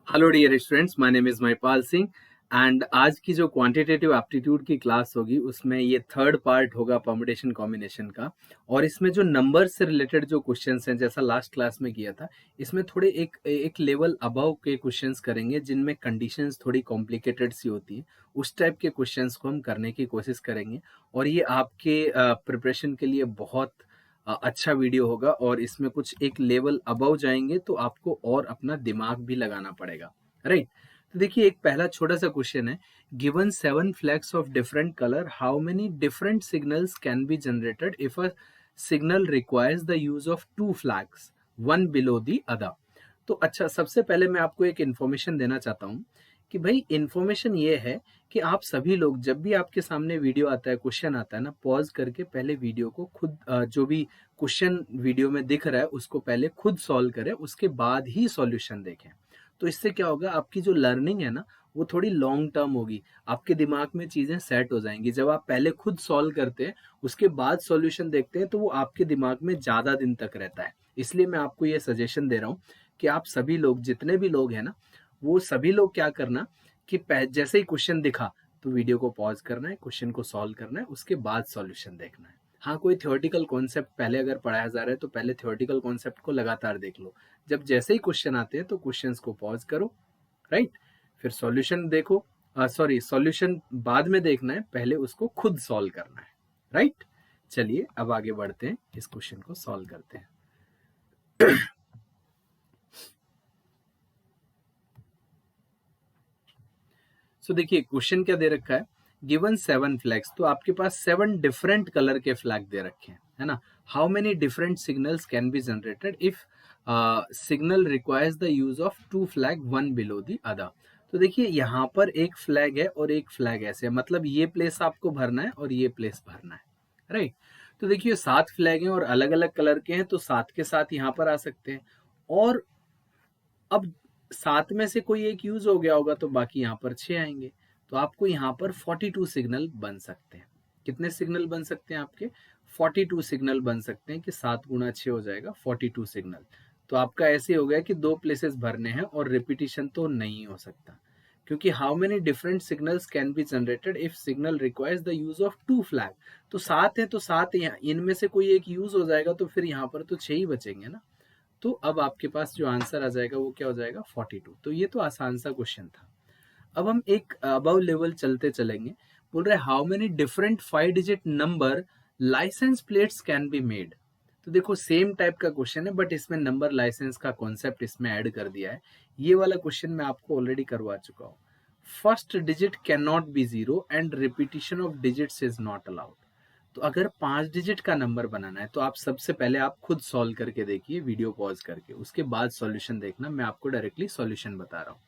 Hello dear students, my name is Mahipal Singh and आज की जो क्वांटिटेटिव एप्टीट्यूड की क्लास होगी उसमें ये थर्ड पार्ट होगा परम्यूटेशन कॉम्बिनेशन का। और इसमें जो नंबर से रिलेटेड जो क्वेश्चंस हैं, जैसा लास्ट क्लास में किया था, इसमें थोड़े एक लेवल अबव के क्वेश्चंस करेंगे जिनमें कंडीशंस थोड़ी कॉम्प्लिकेटेड सी होती है। उस टाइप के क्वेश्चंस को हम करने की कोशिश करेंगे और ये आपके प्रिपरेशन के लिए बहुत अच्छा वीडियो होगा। और इसमें कुछ एक लेवल अबव जाएंगे तो आपको और अपना दिमाग भी लगाना पड़ेगा, राइट। तो देखिए, एक पहला छोटा सा क्वेश्चन है, given 7 flags of different colour, how many different signals can be generated if a signal requires the use of 2 flags, one below the other. तो अच्छा, सबसे पहले मैं आपको एक इन्फॉर्मेशन देना चाहता हूँ कि भाई इन्फॉर्मेशन ये है कि आप सभी लोग जब भी आपके सामने वीडियो आता है, क्वेश्चन आता है ना, पॉज करके पहले वीडियो को खुद जो भी क्वेश्चन वीडियो में दिख रहा है उसको पहले खुद सॉल्व करें, उसके बाद ही सॉल्यूशन देखें। तो इससे क्या होगा, आपकी जो लर्निंग है ना वो थोड़ी लॉन्ग टर्म होगी, आपके दिमाग में चीजें सेट हो जाएंगी। जब आप पहले खुद सॉल्व करते हैं उसके बाद सॉल्यूशन देखते हैं तो वो आपके दिमाग में ज्यादा दिन तक रहता है। इसलिए मैं आपको ये सजेशन दे रहा हूँ कि आप सभी लोग, जितने भी लोग हैं ना, वो सभी लोग क्या करना कि जैसे ही क्वेश्चन दिखा तो वीडियो को पॉज करना है, क्वेश्चन को सॉल्व करना है, उसके बाद सॉल्यूशन देखना है। हाँ, कोई थ्योरेटिकल कॉन्सेप्ट पहले अगर पढ़ाया जा रहा है तो पहले थ्योरेटिकल कॉन्सेप्ट को लगातार देख लो। जब जैसे ही क्वेश्चन आते हैं तो क्वेश्चंस को पॉज करो, राइट। फिर सॉल्यूशन देखो, सॉरी, सॉल्यूशन बाद में देखना है, पहले उसको खुद सॉल्व करना है, राइट। चलिए अब आगे बढ़ते हैं, इस क्वेश्चन को सॉल्व करते हैं। सो देखिए, क्वेश्चन क्या दे रखा है, गिवन 7 फ्लैग्स, तो आपके पास 7 डिफरेंट कलर के फ्लैग दे रखे हैं, है ना। How many different signals can be generated if signal requires the use of 2 flag, one below the other. तो देखिए, यहाँ पर एक फ्लैग है और एक फ्लैग ऐसे है, मतलब ये प्लेस आपको भरना है और ये प्लेस भरना है, राइट। तो देखिए, 7 फ्लैग हैं और अलग अलग कलर के हैं, तो 7 के साथ यहाँ पर आ सकते हैं। और अब 7 में से कोई एक यूज हो गया होगा तो बाकी यहाँ पर 6 आएंगे। तो आपको यहाँ पर 42 सिग्नल बन सकते हैं। कितने सिग्नल बन सकते हैं आपके? 42 सिग्नल बन सकते हैं कि 7 गुणा 6 हो जाएगा 42 सिग्नल। तो आपका ऐसे हो गया कि 2 प्लेसेस भरने हैं और रिपीटिशन तो नहीं हो सकता, क्योंकि how many different signals can be generated if signal requires the use of 2 flag. तो 7 है तो 7 इनमें से कोई एक यूज हो जाएगा तो फिर यहाँ पर तो 6 ही बचेंगे ना। तो अब आपके पास जो आंसर आ जाएगा वो क्या हो जाएगा? 42। तो ये तो आसान सा क्वेश्चन था। अब हम एक अबव लेवल चलते चलेंगे। बोल रहे how many different 5 digit number licence plates can be made. तो देखो, सेम टाइप का क्वेश्चन है बट इसमें नंबर लाइसेंस का कॉन्सेप्ट इसमें ऐड कर दिया है। ये वाला क्वेश्चन मैं आपको ऑलरेडी करवा चुका हूँ। First digit can not be zero and repetition of digits is not allowed. तो अगर 5 डिजिट का नंबर बनाना है तो आप सबसे पहले आप खुद सॉल्व करके देखिए, वीडियो पॉज करके, उसके बाद सॉल्यूशन देखना। मैं आपको डायरेक्टली सॉल्यूशन बता रहा हूँ।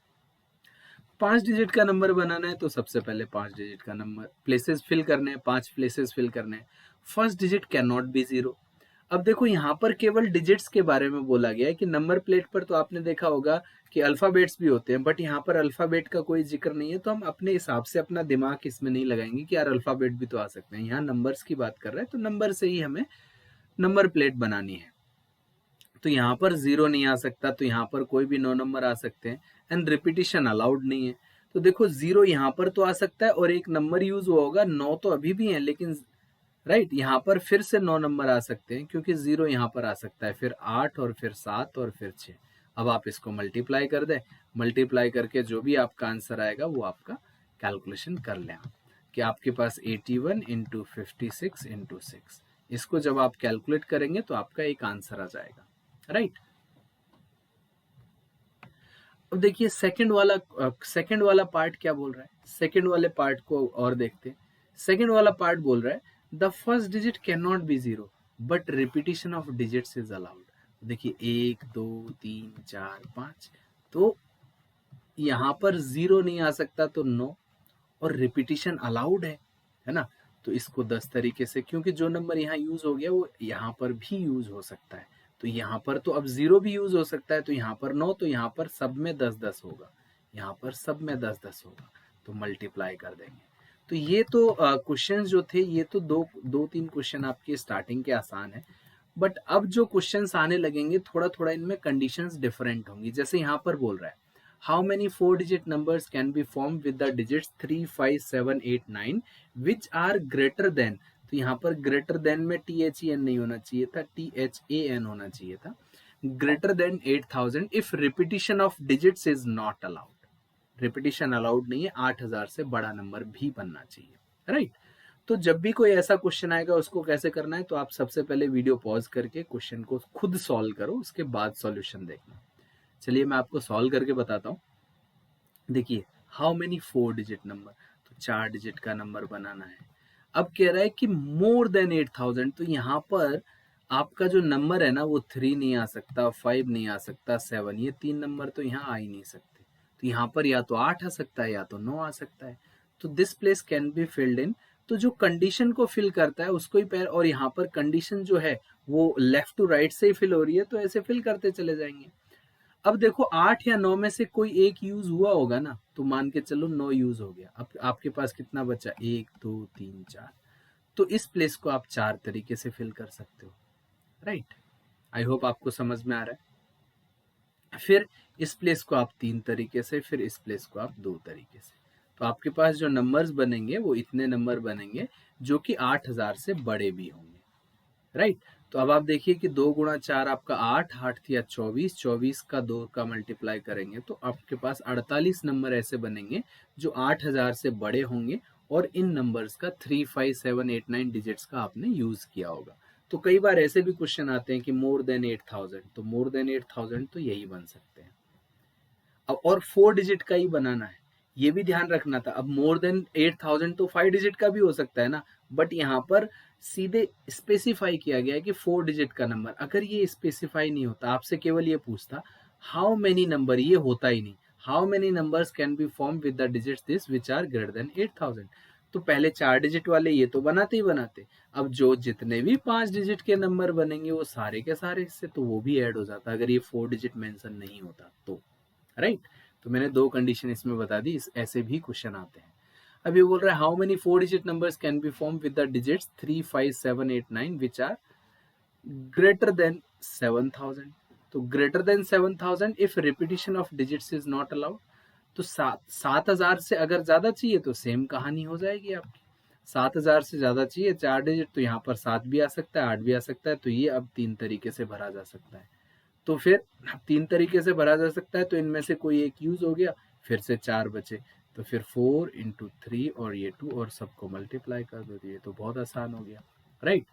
5 डिजिट का नंबर बनाना है तो सबसे पहले 5 डिजिट का नंबर प्लेसेस फिल करने हैं, 5 प्लेसेस फिल करने हैं। First digit can not be zero. अब देखो, यहाँ पर केवल डिजिट्स के बारे में बोला गया है कि नंबर प्लेट पर तो आपने देखा होगा कि अल्फाबेट्स भी होते हैं, बट यहाँ पर अल्फाबेट का कोई जिक्र नहीं है। तो हम अपने हिसाब से अपना दिमाग इसमें नहीं लगाएंगे कि यार अल्फाबेट भी तो आ सकते हैं। यहाँ नंबर्स की बात कर रहे हैं तो नंबर से ही हमें नंबर प्लेट बनानी है। तो यहाँ पर जीरो नहीं आ सकता, तो यहाँ पर कोई भी 9 नंबर आ सकते हैं एंड रिपीटिशन अलाउड नहीं है। तो देखो, जीरो यहाँ पर तो आ सकता है और एक नंबर यूज हुआ होगा, 9 तो अभी भी है लेकिन, राइट, यहाँ पर फिर से 9 नंबर आ सकते हैं क्योंकि जीरो यहाँ पर आ सकता है, फिर 8 और फिर 7 और फिर 6। अब आप इसको मल्टीप्लाई कर दें, मल्टीप्लाई करके जो भी आपका आंसर आएगा वो आपका कैलकुलेशन कर लें आप, कि आपके पास 81 इंटू 56 इंटू 6। इसको जब आप कैलकुलेट करेंगे तो आपका एक आंसर आ जाएगा, राइट। अब देखिए, सेकंड वाला पार्ट क्या बोल रहा है, सेकंड वाले पार्ट को और देखते हैं। सेकंड वाला पार्ट बोल रहा है the first digit can not be zero but repetition of digits is allowed. देखिए, 1 2 3 4 5, तो यहाँ पर जीरो नहीं आ सकता तो 9, और रिपीटिशन अलाउड है ना। तो इसको 10 तरीके से, क्योंकि जो नंबर यहाँ यूज हो गया वो यहाँ पर भी यूज हो सकता है। तो यहाँ पर तो अब जीरो भी यूज हो सकता है, तो यहाँ पर 9, तो यहाँ पर सब में 10 10 होगा, यहाँ पर सब में 10 10 होगा, तो मल्टीप्लाई कर देंगे। तो ये तो क्वेश्चन जो थे, ये तो दो तीन क्वेश्चन आपके स्टार्टिंग के आसान है। बट अब जो क्वेश्चंस आने लगेंगे थोड़ा थोड़ा इनमें कंडीशंस डिफरेंट होंगी। जैसे यहाँ पर बोल रहा है how many 4 digit numbers can be form with the digits 3, 5, 7, 8, 9 which are greater than, तो यहाँ पर ग्रेटर देन में THEN नहीं होना चाहिए था, THAN होना चाहिए था, greater than 8000 if repetition of digits is not allowed. Repetition allowed नहीं है, 8000 से बड़ा नंबर भी बनना चाहिए, राइट। तो जब भी कोई ऐसा क्वेश्चन आएगा उसको कैसे करना है, तो आप सबसे पहले वीडियो पॉज करके क्वेश्चन को खुद सॉल्व करो, उसके बाद सॉल्यूशन देखना। चलिए मैं आपको सॉल्व करके बताता हूँ। देखिए, हाउ मेनी 4 डिजिट नंबर, तो 4 डिजिट का नंबर बनाना है। अब कह रहा है कि मोर देन 8000, तो यहाँ पर आपका जो नंबर है ना वो 3 नहीं आ सकता, 5 नहीं आ सकता, 7, ये 3 नंबर तो यहाँ आ ही नहीं सकते। तो यहाँ पर या तो 8 आ सकता है या तो 9 आ सकता है। तो this place can be filled इन, तो जो कंडीशन को फिल करता है उसको ही पैर, और यहाँ पर कंडीशन जो है वो लेफ्ट टू राइट से ही फिल हो रही है, तो ऐसे फिल करते चले जाएंगे। अब देखो 8 या 9 में से कोई एक यूज हुआ होगा ना, तो मान के चलो 9 यूज हो गया। अब आपके पास कितना बचा, 1, 2, 3, 4, तो इस प्लेस को आप 4 तरीके से फिल कर सकते हो, राइट। आई होप आपको समझ में आ रहा है। फिर इस प्लेस को आप 3 तरीके से, फिर इस प्लेस को आप 2 तरीके से। तो आपके पास जो नंबर्स बनेंगे वो इतने नंबर बनेंगे जो कि 8000 से बड़े भी होंगे, राइट। तो अब आप देखिए कि 2 गुणा 4 आपका 8, 8 या 24, 24 का 2 का मल्टीप्लाई करेंगे तो आपके पास 48 नंबर ऐसे बनेंगे जो 8000 से बड़े होंगे, और इन नंबर्स का 3, 5, 7, 8, 9 डिजिट्स का आपने यूज किया होगा। तो कई बार ऐसे भी क्वेश्चन आते हैं कि मोर देन 8000, तो मोर देन 8000 तो यही बन सकते हैं। अब और 4 डिजिट का ही बनाना है, ये भी ध्यान रखना था। अब मोर देन 8000 तो 5 डिजिट का भी हो सकता है ना, बट यहाँ पर सीधे स्पेसिफाई किया गया है कि 4 डिजिट का नंबर। अगर ये स्पेसिफाई नहीं होता, आपसे केवल ये पूछता हाउ मेनी नंबर, ये होता ही नहीं, how many numbers can be form with the digits this which are greater than 8000, तो पहले 4 डिजिट वाले ये तो बनाते ही बनाते। अब जो जितने भी 5 डिजिट के नंबर बनेंगे वो सारे के सारे इससे तो वो भी ऐड हो जाता अगर ये 4 डिजिट मेंशन नहीं होता तो, राइट। तो मैंने 2 कंडीशन इसमें बता दी, ऐसे भी क्वेश्चन आते हैं। अब ये बोल रहा है how many 4 digit numbers can be form with the digits 3, 5, 7, 8, 9 which are greater than 7000, तो greater than 7000 if repetition of digits is not allowed. तो 7000 से अगर ज्यादा चाहिए तो सेम कहानी हो जाएगी आपकी। 7000 से ज्यादा चाहिए 4 डिजिट, तो यहाँ पर 7 भी आ सकता है, 8 भी आ सकता है, तो ये अब 3 तरीके से भरा जा सकता है। तो फिर 3 तरीके से भरा जा सकता है, तो इनमें से कोई एक यूज हो गया, फिर से 4 बचे, तो फिर 4 इंटू 3 और ये 2 और सबको मल्टीप्लाई कर दो, ये तो बहुत आसान हो गया, राइट।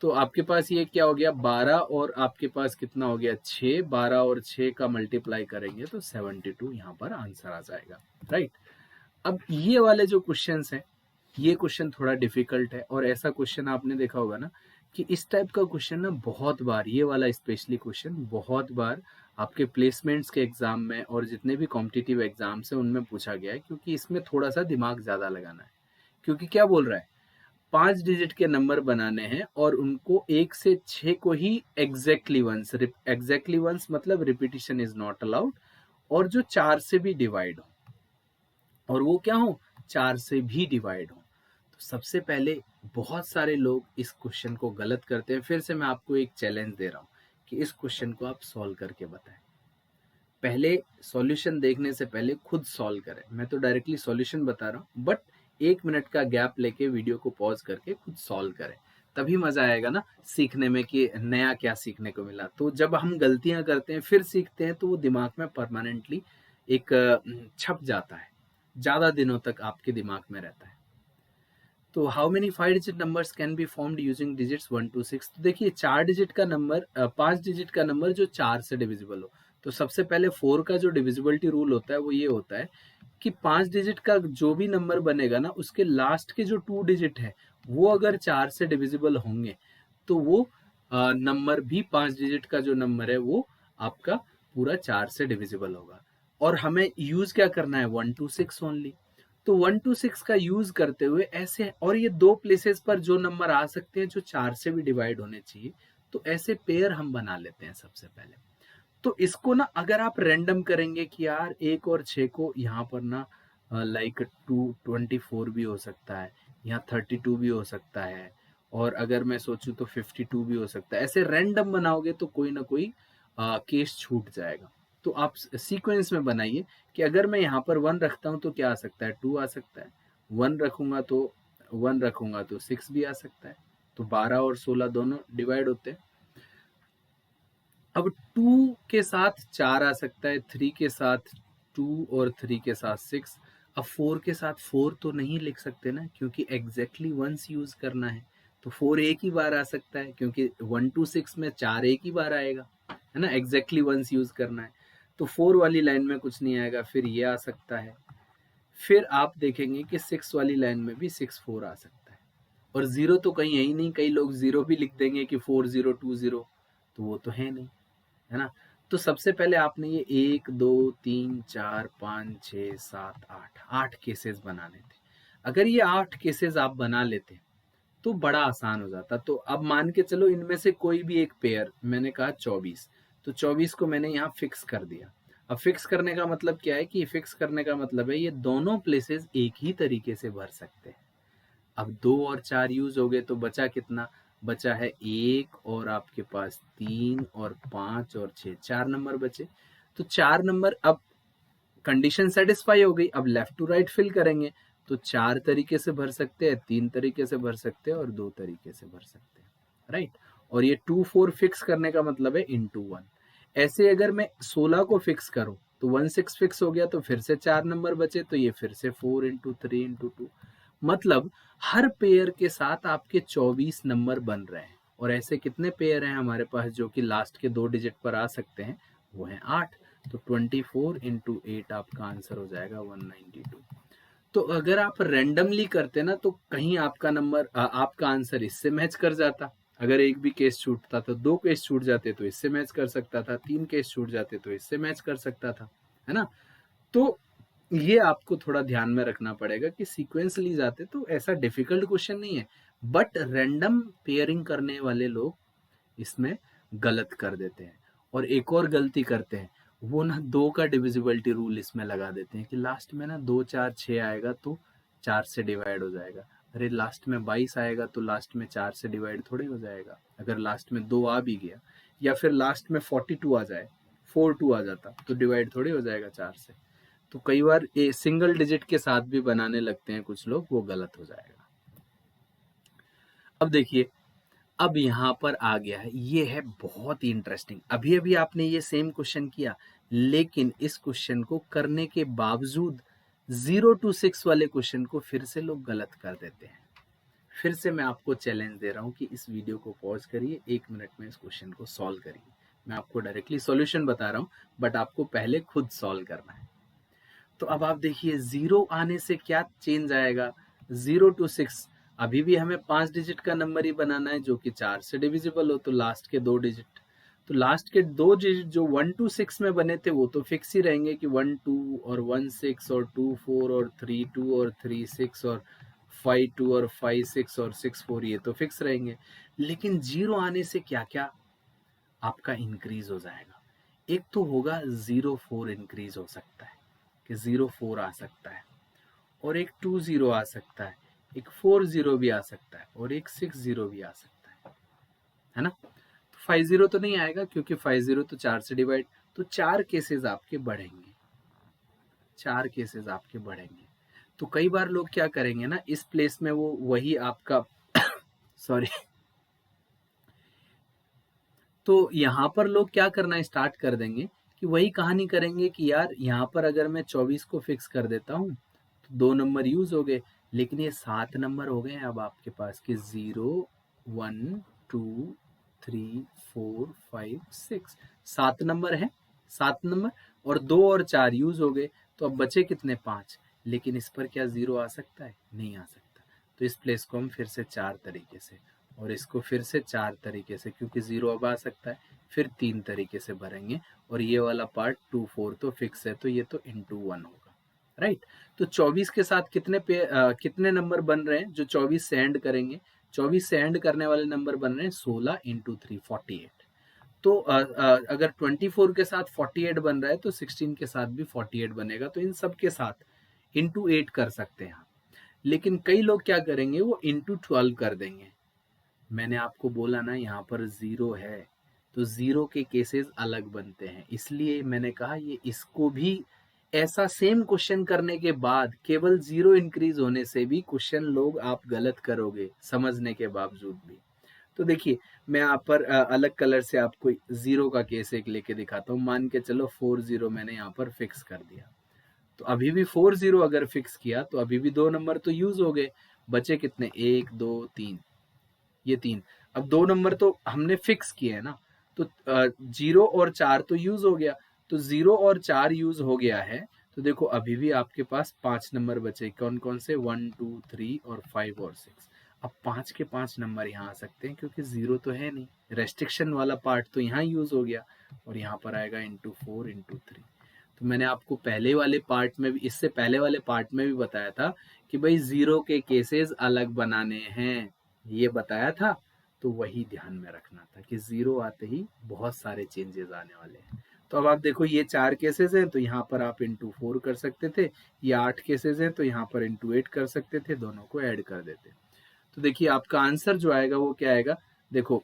तो आपके पास ये क्या हो गया 12, और आपके पास कितना हो गया 6, 12 और 6 का मल्टीप्लाई करेंगे तो 72 यहाँ पर आंसर आ जाएगा, राइट। अब ये वाले जो क्वेश्चंस हैं, ये क्वेश्चन थोड़ा डिफिकल्ट है, और ऐसा क्वेश्चन आपने देखा होगा ना कि इस टाइप का क्वेश्चन ना बहुत बार, ये वाला स्पेशली क्वेश्चन बहुत बार आपके प्लेसमेंट्स के एग्जाम में और जितने भी कॉम्पिटिटिव एग्जाम्स हैं उनमें पूछा गया है, क्योंकि इसमें थोड़ा सा दिमाग ज्यादा लगाना है। क्योंकि क्या बोल रहा है, 5 डिजिट के नंबर बनाने हैं और उनको 1 से 6 को ही एग्जैक्टली वंस मतलब रिपीटिशन इज नॉट अलाउड, और जो 4 से भी डिवाइड हो, और वो क्या हो 4 से भी डिवाइड हो। तो सबसे पहले बहुत सारे लोग इस क्वेश्चन को गलत करते हैं। फिर से मैं आपको एक चैलेंज दे रहा हूँ कि इस क्वेश्चन को आप सॉल्व करके बताएं। पहले सॉल्यूशन देखने से पहले खुद सॉल्व करें। मैं तो डायरेक्टली सॉल्यूशन बता रहा हूँ, बट 1 मिनट का गैप लेके वीडियो को पॉज करके खुद सॉल्व करें, तभी मजा आएगा ना सीखने में कि नया क्या सीखने को मिला। तो जब हम गलतियां करते हैं फिर सीखते हैं तो वो दिमाग में परमानेंटली एक छप जाता है, ज्यादा दिनों तक आपके दिमाग में रहता है। तो how many 5 digit numbers can be formed using digits 1 to 6, तो देखिए 4 डिजिट का नंबर, 5 डिजिट का नंबर जो 4 से डिविजिबल हो। तो सबसे पहले 4 का जो डिविजिबिलिटी रूल होता है वो ये होता है कि 5 डिजिट का जो भी नंबर बनेगा ना उसके लास्ट के जो 2 डिजिट है वो अगर 4 से डिविजिबल होंगे तो वो नंबर भी 5 डिजिट का जो नंबर है वो आपका पूरा 4 से डिविजिबल होगा। और हमें यूज क्या करना है 1 to 6 ओनली। तो 1 to 6 का यूज करते हुए ऐसे, और ये 2 प्लेसेस पर जो नंबर आ सकते हैं जो 4 से भी डिवाइड होने चाहिए, तो ऐसे पेयर हम बना लेते हैं सबसे पहले। तो इसको ना अगर आप रैंडम करेंगे कि यार 1 और 6 को यहाँ पर ना लाइक 224 भी हो सकता है, यहाँ 32 भी हो सकता है, और अगर मैं सोचूं तो 52 भी हो सकता है, ऐसे रैंडम बनाओगे तो कोई ना कोई केस छूट जाएगा। तो आप सीक्वेंस में बनाइए कि अगर मैं यहाँ पर 1 रखता हूँ तो क्या आ सकता है, 2 आ सकता है, 1 रखूंगा तो 6 भी आ सकता है। तो 12 और 16 दोनों डिवाइड होते हैं। अब 2 के साथ 4 आ सकता है, 3 के साथ 2 और 3 के साथ 6। अब 4 के साथ 4 तो नहीं लिख सकते ना, क्योंकि एग्जैक्टली वंस यूज करना है। तो 4 एक ही बार आ सकता है, क्योंकि 1 to 6 में 4 एक ही बार आएगा, है ना, एग्जैक्टली वंस यूज करना है। तो 4 वाली लाइन में कुछ नहीं आएगा, फिर ये आ सकता है। फिर आप देखेंगे कि 6 वाली लाइन में भी 6 4 आ सकता है, और 0 तो कहीं है ही नहीं। कई लोग 0 भी लिख देंगे कि 4 0 2 0, तो वो तो है नहीं, है ना। तो सबसे पहले आपने ये 1 2 3 4 5 6 7 8 केसेस बनाने थे। अगर ये 8 केसेस आप बना लेते तो बड़ा आसान हो जाता। तो अब मान के चलो इनमें से कोई भी एक पेयर, मैंने कहा 24, तो 24 को मैंने यहाँ फिक्स कर दिया। अब फिक्स करने का मतलब क्या है, कि फिक्स करने का मतलब है ये दोनों प्लेसेस एक ही तरीके से भर सकते हैं। अब 2 और 4 यूज हो गए, तो बचा कितना, बचा है 1 और आपके पास 3 और 5 और 6, 4 नंबर बचे। तो 4 नंबर, अब कंडीशन सेटिस्फाई हो गई। अब लेफ्ट टू राइट फिल करेंगे, तो 4 तरीके से भर सकते हैं, 3 तरीके से भर सकते हैं और 2 तरीके से भर सकते हैं, राइट। और ये 2 4 फिक्स करने का मतलब है इंटू 1। ऐसे अगर मैं 16 को फिक्स करूं तो 1 6 फिक्स हो गया, तो फिर से 4 नंबर बचे, तो ये फिर से 4 इंटू 3 इंटू 2। मतलब हर पेयर के साथ आपके 24 नंबर बन रहे हैं। और ऐसे कितने पेयर हैं हमारे पास जो कि लास्ट के 2 डिजिट पर आ सकते हैं, वो है 8। तो 24 इंटू 8 आपका आंसर हो जाएगा 192। तो अगर आप रेंडमली करते ना, तो कहीं आपका नंबर आपका आंसर इससे मैच कर जाता। अगर एक भी केस छूटता तो 2 केस छूट जाते तो इससे मैच कर सकता था, 3 केस छूट जाते तो इससे मैच कर सकता था, है ना। तो ये आपको थोड़ा ध्यान में रखना पड़ेगा कि सीक्वेंसली जाते तो ऐसा डिफिकल्ट क्वेश्चन नहीं है, बट रैंडम पेयरिंग करने वाले लोग इसमें गलत कर देते हैं। और एक और गलती करते हैं, वो ना 2 का डिविजिबिलिटी रूल इसमें लगा देते हैं कि लास्ट में ना 2 4 6 आएगा तो 4 से डिवाइड हो जाएगा। अरे लास्ट में 22 आएगा तो लास्ट में 4 से डिवाइड थोड़ी हो जाएगा। अगर लास्ट में 2 आ भी गया, या फिर लास्ट में 42 आ जाए, 42 आ जाता, तो डिवाइड थोड़ी हो जाएगा 4 से। तो कई बार ये सिंगल डिजिट के साथ भी बनाने लगते हैं कुछ लोग, वो गलत हो जाएगा। अब देखिए, अब यहाँ पर आ गया है, ये है बहुत ही इंटरेस्टिंग। अभी अभी आपने ये सेम क्वेश्चन किया, लेकिन इस क्वेश्चन को करने के बावजूद 0 to 6 वाले क्वेश्चन को फिर से लोग गलत कर देते हैं। फिर से मैं आपको चैलेंज दे रहा हूँ कि इस वीडियो को पॉज करिए, 1 मिनट में इस क्वेश्चन को सॉल्व करिए। मैं आपको डायरेक्टली सॉल्यूशन बता रहा हूँ, बट आपको पहले खुद सॉल्व करना है। तो अब आप देखिए, 0 आने से क्या चेंज आएगा, 0 to 6। अभी भी हमें 5 डिजिट का नंबर ही बनाना है जो कि 4 से डिविजिबल हो, तो लास्ट के 2 डिजिट। तो लास्ट के 2 डिजिट जो 1 to 6 में बने थे वो तो फिक्स ही रहेंगे कि 1 2 और 1 6 और 2 4 और 3 2 और 3 6 और 5 2 और 5 6 और 6 4, ये तो फिक्स रहेंगे। लेकिन 0 आने से क्या क्या आपका इंक्रीज हो जाएगा। एक तो होगा 0 4 इंक्रीज हो सकता है, कि 0 4 आ सकता है, और एक 2 0 आ सकता है, एक 4 0 भी आ सकता है, और एक 6 0 भी आ सकता है ना। तो 5 0 तो नहीं आएगा, क्योंकि 5 0 तो 4 से डिवाइड। तो 4 केसेस आपके बढ़ेंगे, 4 केसेस आपके बढ़ेंगे। तो कई बार लोग क्या करेंगे ना, इस प्लेस में वो वही आपका सॉरी, तो यहाँ पर लोग क्या करना स्टार्ट कर देंगे कि वही कहानी करेंगे कि यार यहाँ पर अगर मैं 24 को फिक्स कर देता हूँ तो 2 नंबर यूज हो गए, लेकिन ये 7 नंबर हो गए अब आपके पास कि 0 1 2 3 4 5 6, 7 नंबर है, 7 नंबर, और 2 और 4 यूज हो गए, तो अब बचे कितने, 5। लेकिन इस पर क्या 0 आ सकता है, नहीं आ सकता। तो इस प्लेस को हम फिर से 4 तरीके से, और इसको फिर से 4 तरीके से, क्योंकि 0 अब आ सकता है, फिर 3 तरीके से भरेंगे। और ये वाला पार्ट 2 4 तो फिक्स है, तो ये तो इंटू 1 होगा, राइट। तो 24 के साथ कितने नंबर बन रहे हैं जो 24 से एंड करेंगे, 24 से एंड करने वाले नंबर बन रहे हैं 16 इंटू 3 48। तो अगर 24 के साथ 48 बन रहा है तो 16 के साथ भी 48 बनेगा, तो इन सब के साथ इंटू 8 कर सकते हैं। लेकिन कई लोग क्या करेंगे, वो इंटू 12 कर देंगे। मैंने आपको बोला ना यहाँ पर 0 है, तो जीरो के केसेस अलग बनते हैं। इसलिए मैंने कहा ये इसको भी ऐसा सेम क्वेश्चन करने के बाद केवल जीरो इंक्रीज होने से भी क्वेश्चन लोग आप गलत करोगे समझने के बावजूद भी। तो देखिए मैं यहाँ पर अलग कलर से आपको जीरो का केस एक लेके दिखाता हूँ। मान के चलो 40 मैंने यहाँ पर फिक्स कर दिया, तो अभी भी 40 अगर फिक्स किया तो अभी भी 2 नंबर तो यूज हो गए, बचे कितने 1 2 3, ये 3। अब 2 नंबर तो हमने फिक्स किए है ना, तो 0 और 4 तो यूज हो गया, तो 0 और 4 यूज हो गया है। तो देखो अभी भी आपके पास 5 नंबर बचे, कौन कौन से 1 2 3 और 5 और 6। अब 5 के 5 नंबर यहाँ आ सकते हैं क्योंकि जीरो तो है नहीं, रेस्ट्रिक्शन वाला पार्ट तो यहाँ यूज हो गया, और यहाँ पर आएगा ×4 × 3। तो मैंने आपको पहले वाले पार्ट में भी, इससे पहले वाले पार्ट में भी बताया था कि भाई जीरो के केसेस अलग बनाने हैं, ये बताया था। तो वही ध्यान में रखना था कि जीरो आते ही बहुत सारे चेंजेस आने वाले हैं। तो अब आप देखो ये 4 केसेस हैं तो यहाँ पर आप ×4 कर सकते थे, ये 8 केसेस हैं तो यहाँ पर ×8 कर सकते थे, दोनों को ऐड कर देते। तो देखिए आपका आंसर जो आएगा वो क्या आएगा, देखो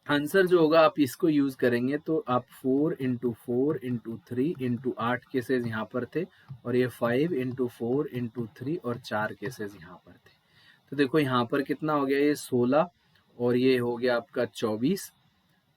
आंसर जो होगा आप इसको यूज करेंगे तो आप 4 × 4 × 3 × 8 केसेस यहाँ पर थे, और ये 5 × 4 × 3 और 4 केसेस यहाँ पर थे। तो देखो यहाँ पर कितना हो गया, ये 16 और ये हो गया आपका 24।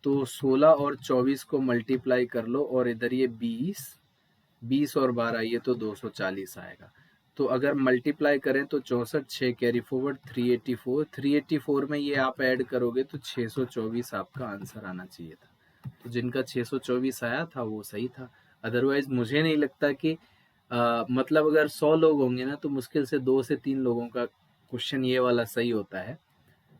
तो 16 और 24 को मल्टीप्लाई कर लो, और इधर ये 20 और 12 ये तो 240 आएगा। तो अगर मल्टीप्लाई करें तो 64, 6 कैरी फॉरवर्ड 384, 384 में ये आप ऐड करोगे तो 624 आपका आंसर आना चाहिए था। तो जिनका 624 आया था वो सही था। अदरवाइज मुझे नहीं लगता कि मतलब अगर 100 लोग होंगे ना तो मुश्किल से 2 से 3 लोगों का क्वेश्चन ये वाला सही होता है।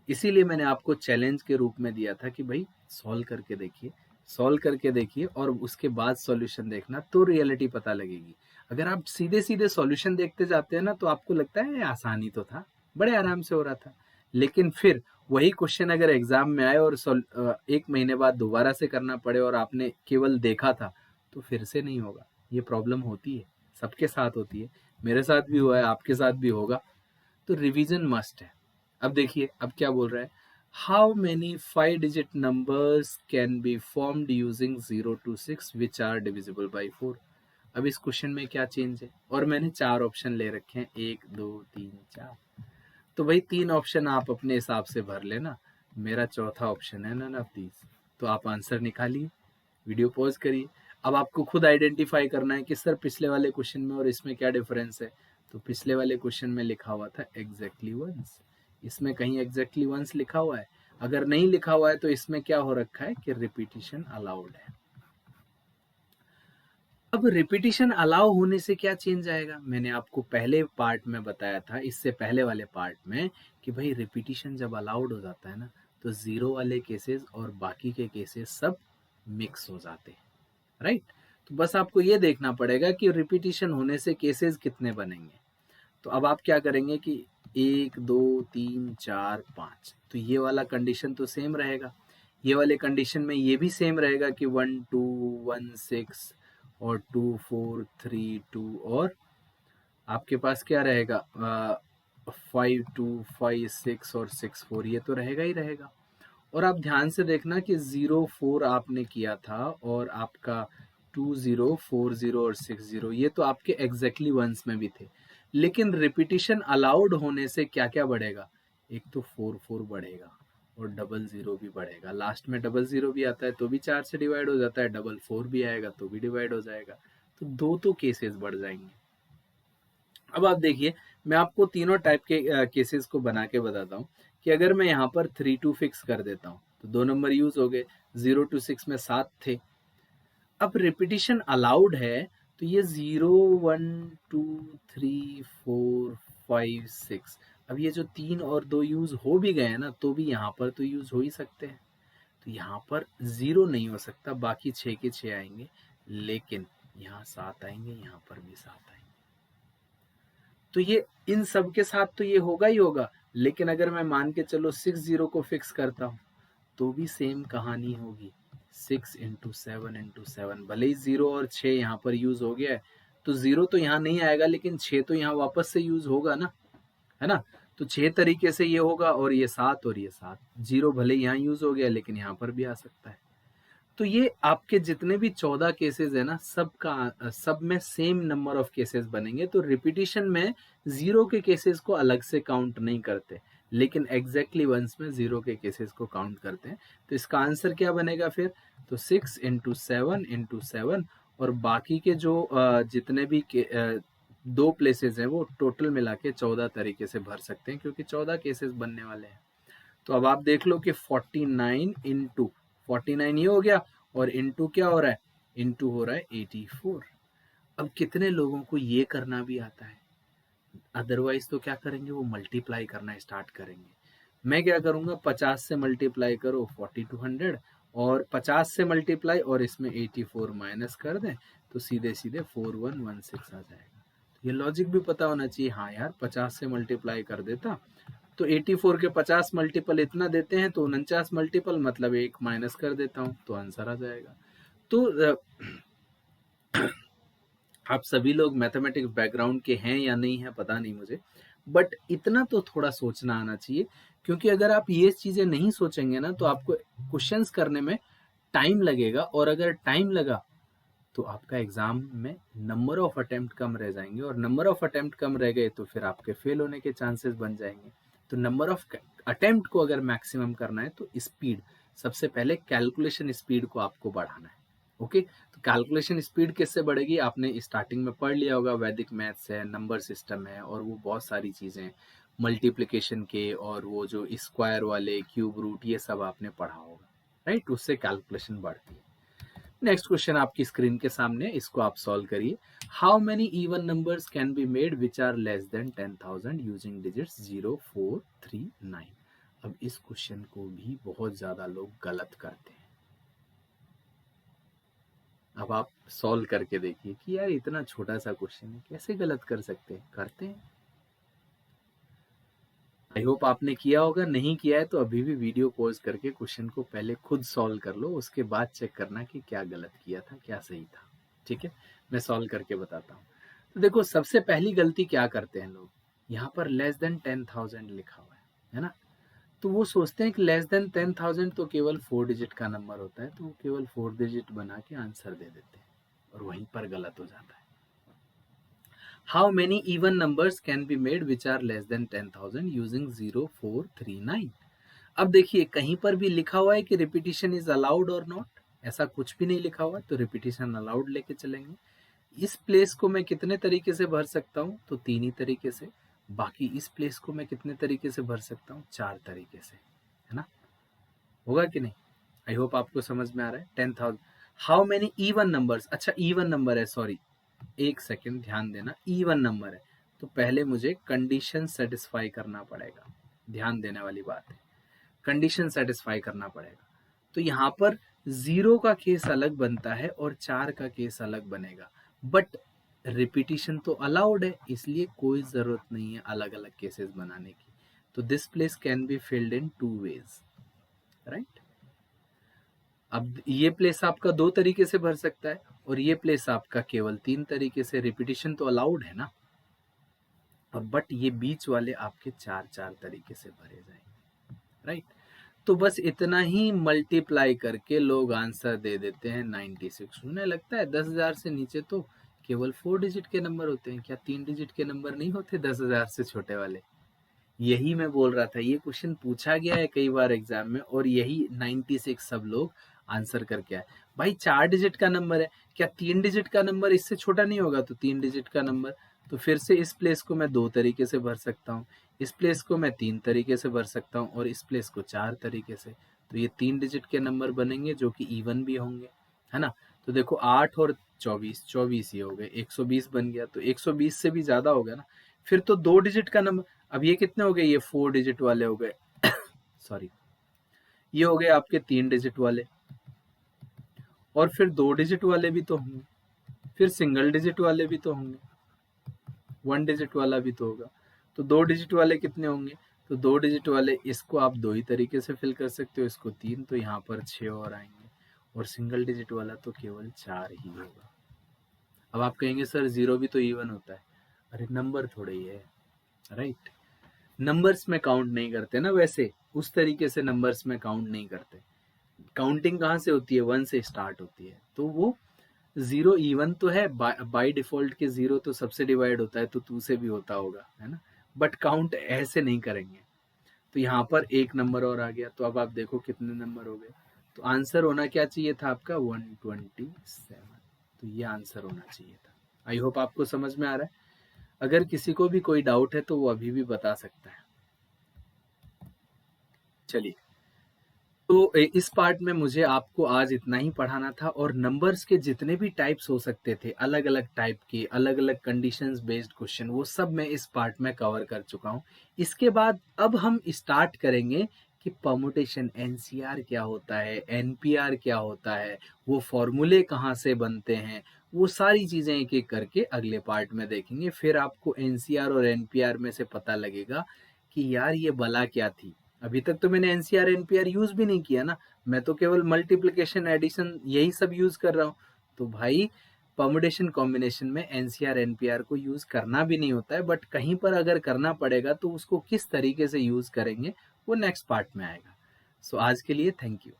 इसीलिए मैंने आपको चैलेंज के रूप में दिया था कि भाई सॉल्व करके देखिए, सॉल्व करके देखिए और उसके बाद सॉल्यूशन देखना, तो रियलिटी पता लगेगी। अगर आप सीधे सीधे सॉल्यूशन देखते जाते हैं ना तो आपको लगता है आसानी तो था, बड़े आराम से हो रहा था, लेकिन फिर वही क्वेश्चन अगर एग्जाम में आए और 1 महीने बाद दोबारा से करना पड़े और आपने केवल देखा था, तो फिर से नहीं होगा। ये प्रॉब्लम होती है, सबके साथ होती है, मेरे साथ भी हुआ है, आपके साथ भी होगा। तो रिवीजन मस्ट है। अब देखिए अब क्या बोल रहा है, how many 5 digit numbers can be formed using 0 to 6 which are divisible by 4। अब इस क्वेश्चन में क्या चेंज है, और मैंने 4 ऑप्शन ले रखे हैं, 1 2 3 4। तो भाई 3 ऑप्शन आप अपने हिसाब से भर लेना, मेरा चौथा ऑप्शन है नन ऑफ दीज। तो आप आंसर निकालिए, वीडियो पॉज करिए। अब आपको खुद आइडेंटिफाई करना है कि सर पिछले वाले क्वेश्चन में और इसमें क्या डिफरेंस है। तो पिछले वाले क्वेश्चन में लिखा हुआ था एग्जैक्टली वंस, इसमें कहीं एग्जैक्टली वंस लिखा हुआ है? अगर नहीं लिखा हुआ है तो इसमें क्या हो रखा है कि रिपीटिशन अलाउड है। अब रिपीटिशन अलाउ होने से क्या चेंज आएगा, मैंने आपको पहले पार्ट में बताया था, इससे पहले वाले पार्ट में, कि भाई रिपीटिशन जब अलाउड हो जाता है ना तो जीरो वाले केसेस और बाकी के केसेस सब मिक्स हो जाते हैं, राइट। तो बस आपको ये देखना पड़ेगा कि रिपीटिशन होने से केसेस कितने बनेंगे। तो अब आप क्या करेंगे कि 1 2 3 4 5, तो ये वाला कंडीशन तो सेम रहेगा, ये वाले कंडीशन में ये भी सेम रहेगा कि 1 2 1 6 और 2 4 3 2, और आपके पास क्या रहेगा 5 2 5 6 और 6 4, ये तो रहेगा ही रहेगा। और आप ध्यान से देखना कि 0 4 आपने किया था और आपका 2 0 4 0 और 6 0, ये तो आपके एग्जैक्टली वंस में भी थे। लेकिन रिपीटिशन अलाउड होने से क्या क्या बढ़ेगा, एक तो 4 4 बढ़ेगा और 0 भी बढ़ेगा, लास्ट में 0 भी आता है तो भी 4 से डिवाइड हो जाता है, 4 भी आएगा तो भी डिवाइड हो जाएगा, तो दो तो केसेस बढ़ जाएंगे। अब आप देखिए मैं आपको तीनों टाइप के केसेस को बना के बताता हूँ कि अगर मैं यहाँ पर 3 2 फिक्स कर देता हूँ तो 2 नंबर यूज हो गए, 0 to 6 में 7 थे। अब रिपीटिशन अलाउड है तो ये 0 1 2 3 4 5 6, अब ये जो 3 और 2 यूज हो भी गए हैं ना तो भी यहाँ पर तो यूज हो ही सकते हैं, तो यहाँ पर 0 नहीं हो सकता, बाकी 6 के 6 आएंगे, लेकिन यहाँ 7 आएंगे, यहाँ पर भी 7 आएंगे। तो ये इन सब के साथ तो ये होगा ही होगा, लेकिन अगर मैं मान के चलो 6 0 को फिक्स करता हूँ तो भी सेम कहानी होगी, 6 × 7 × 7, भले ही 0 और 6 यहाँ पर यूज हो गया है तो 0 तो यहाँ नहीं आएगा, लेकिन 6 तो यहाँ वापस से यूज होगा ना, है ना। तो 6 तरीके से ये होगा, और ये 7 और ये 7, 0 भले यहाँ यूज हो गया लेकिन यहाँ पर भी आ सकता है। तो ये आपके जितने भी 14 केसेस है ना, सब में सेम नंबर ऑफ केसेस बनेंगे। तो रिपीटिशन में 0 के केसेस को अलग से काउंट नहीं करते, लेकिन एग्जैक्टली वंस में 0 के केसेस को काउंट करते हैं। तो इसका आंसर क्या बनेगा फिर? तो 6 इंटू 7 इंटू 7, और बाकी के जो जितने भी दो प्लेसेस हैं वो टोटल मिला के 14 तरीके से भर सकते हैं, क्योंकि 14 केसेस बनने वाले हैं। तो अब आप देख लो कि 49 इंटू 49 ये हो गया, और इंटू क्या हो रहा है? इंटू हो रहा है 84। अब कितने लोगों को ये करना भी आता है? अदरवाइज तो क्या करेंगे, वो मल्टीप्लाई करना स्टार्ट करेंगे। मैं क्या करूंगा, 50 से मल्टीप्लाई करो 4200, और 50 से मल्टीप्लाई और इसमें 84 माइनस कर दें, तो सीधे सीधे 4116 आ जाएगा। तो ये लॉजिक भी पता होना चाहिए। हाँ यार, 50 से मल्टीप्लाई कर देता तो 84 के 50 मल्टीपल इतना देते हैं, तो 49 मल्टीपल मतलब एक माइनस कर देता हूँ, तो आंसर आ जाएगा। तो आप सभी लोग मैथमेटिक्स बैकग्राउंड के हैं या नहीं है पता नहीं मुझे, बट इतना तो थोड़ा सोचना आना चाहिए, क्योंकि अगर आप ये चीजें नहीं सोचेंगे ना, तो आपको क्वेश्चंस करने में टाइम लगेगा, और अगर टाइम लगा तो आपका एग्जाम में नंबर ऑफ अटेम्प्ट कम रह जाएंगे, और नंबर ऑफ अटेम्प्ट कम रह गए तो फिर आपके फेल होने के चांसेस बन जाएंगे। तो नंबर ऑफ अटेम्प्ट को अगर मैक्सिमम करना है तो स्पीड, सबसे पहले कैलकुलेशन स्पीड को आपको बढ़ाना है। ओके, तो कैलकुलेशन स्पीड किससे बढ़ेगी? आपने स्टार्टिंग में पढ़ लिया होगा, वैदिक मैथ्स है, नंबर सिस्टम है, और वो बहुत सारी चीजें मल्टीप्लिकेशन के, और वो जो स्क्वायर वाले, क्यूब रूट, ये सब आपने पढ़ा होगा, राइट? उससे कैलकुलेशन बढ़ती है। नेक्स्ट क्वेश्चन आपकी स्क्रीन के सामने, इसको आप सॉल्व करिए। How many even numbers can be made which are less than 10,000 using digits 0, 4, 3, 9? अब इस क्वेश्चन को भी बहुत ज्यादा लोग गलत करते हैं। अब आप सॉल्व करके देखिए कि यार इतना छोटा सा क्वेश्चन है, कैसे गलत कर सकते हैं? करते हैं। आई होप आपने किया होगा। नहीं किया है तो अभी भी वीडियो पॉज करके क्वेश्चन को पहले खुद सॉल्व कर लो, उसके बाद चेक करना कि क्या गलत किया था, क्या सही था। ठीक है, मैं सॉल्व करके बताता हूँ। तो देखो, सबसे पहली गलती क्या करते हैं लोग, यहाँ पर लेस देन 10,000 लिखा हुआ है ना? तो वो सोचते हैं कि लेस देन 10,000 तो केवल 4 डिजिट का नंबर होता है, तो वो केवल 4 डिजिट बना के आंसर दे देते हैं, और वहीं पर गलत हो जाता है। How many even numbers can be made which are less than 10,000 using 0, 4, 3, 9? अब देखिए, कहीं पर भी लिखा हुआ है कि रिपीटिशन इज अलाउड और नॉट, ऐसा कुछ भी नहीं लिखा हुआ, तो रिपीटिशन अलाउड लेके चलेंगे। इस प्लेस को मैं कितने तरीके से भर सकता हूँ? तो 3 ही तरीके से। बाकी इस प्लेस को मैं कितने तरीके से भर सकता हूँ? 4 तरीके से, है ना? होगा कि नहीं? आई होप आपको समझ में आ रहा है। 10,000, हाउ मेनी इवन नंबर्स, अच्छा इवन नंबर है, सॉरी, एक सेकेंड ध्यान देना, इवन नंबर है तो पहले मुझे कंडीशन सेटिस्फाई करना पड़ेगा। ध्यान देने वाली बात है, कंडीशन सेटिस्फाई करना पड़ेगा। तो यहाँ पर 0 का केस अलग बनता है और 4 का केस अलग बनेगा, बट रिपीटिशन तो अलाउड है, इसलिए कोई जरूरत नहीं है अलग अलग केसेस बनाने की। तो this place can be filled in 2 ways, right? अब ये प्लेस आपका 2 तरीके से भर सकता है, और ये प्लेस आपका केवल 3 तरीके से। रिपीटिशन तो अलाउड है ना, और बट ये बीच वाले आपके 4 तरीके से भरे जाएंगे, राइट? तो बस इतना ही मल्टीप्लाई करके लोग आंसर दे देते हैं 96। उन्हें लगता है 10,000 से नीचे तो केवल 4 डिजिट के नंबर होते हैं, क्या 3 डिजिट के नंबर नहीं होते 10,000 से छोटे वाले? यही मैं बोल रहा था, ये क्वेश्चन पूछा गया है कई बार एग्जाम में, और यही 96 सब लोग आंसर करके आए। भाई 4 डिजिट का नंबर है, क्या 3 डिजिट का नंबर इससे छोटा नहीं होगा? तो 3 डिजिट का नंबर, तो फिर से इस प्लेस को मैं 2 तरीके से भर सकता हूँ, इस प्लेस को मैं 3 तरीके से भर सकता हूँ, और इस प्लेस को 4 तरीके से। तो ये 3 डिजिट के नंबर बनेंगे जो कि इवन भी होंगे, है ना? तो देखो 8 और 24, 24 ये हो गए, 120 बन गया, तो 120 से भी ज्यादा हो गया ना। फिर तो 2 डिजिट का नंबर, अब ये कितने हो गए? ये 4 डिजिट वाले हो गए सॉरी, ये हो गए आपके 3 डिजिट वाले, और फिर 2 डिजिट वाले भी तो होंगे, फिर सिंगल डिजिट वाले भी तो होंगे, 1 डिजिट वाला भी तो होगा। तो 2 डिजिट वाले कितने होंगे? तो 2 डिजिट वाले, इसको आप 2 ही तरीके से फिल कर सकते हो, इसको 3, तो यहाँ पर 6 और आएंगे, और सिंगल डिजिट वाला तो केवल 4 ही होगा। अब आप कहेंगे सर 0 भी तो इवन होता है। अरे नंबर थोड़ा ही है, राइट? नंबर्स में काउंट नहीं करते ना, वैसे उस तरीके से नंबर्स में काउंट नहीं करते। काउंटिंग कहाँ से होती है, 1 से स्टार्ट होती है, तो वो 0 इवन तो है, बाय डिफॉल्ट के 0 तो सबसे डिवाइड होता है, तो 2 से भी होता होगा, है ना, बट काउंट ऐसे नहीं करेंगे। तो यहाँ पर एक नंबर और आ गया, तो अब आप देखो कितने नंबर हो गए। तो आंसर होना क्या चाहिए था आपका 127। तो ये आंसर होना चाहिए था। आई होप आपको समझ में आ रहा है। अगर किसी को भी कोई डाउट है तो वो अभी भी बता सकता है। चलिए, तो इस पार्ट में मुझे आपको आज इतना ही पढ़ाना था, और नंबर्स के जितने भी टाइप्स हो सकते थे, अलग अलग टाइप के, अलग अलग कंडीशंस बेस्ड क्वेश्चन, वो सब मैं इस पार्ट में कवर कर चुका हूँ। इसके बाद अब हम स्टार्ट करेंगे कि परमुटेशन, एनसीआर क्या होता है, एनपीआर क्या होता है, वो फॉर्मूले कहाँ से बनते हैं, वो सारी चीज़ें एक एक करके अगले पार्ट में देखेंगे। फिर आपको एनसीआर और एनपीआर में से पता लगेगा कि यार ये बला क्या थी। अभी तक तो मैंने एनसीआर एनपीआर यूज भी नहीं किया ना, मैं तो केवल मल्टीप्लिकेशन एडिशन यही सब यूज कर रहा हूँ। तो भाई परमुटेशन कॉम्बिनेशन में एनसीआर एनपीआर को यूज करना भी नहीं होता है, बट कहीं पर अगर करना पड़ेगा तो उसको किस तरीके से यूज करेंगे वो नेक्स्ट पार्ट में आएगा। सो आज के लिए थैंक यू।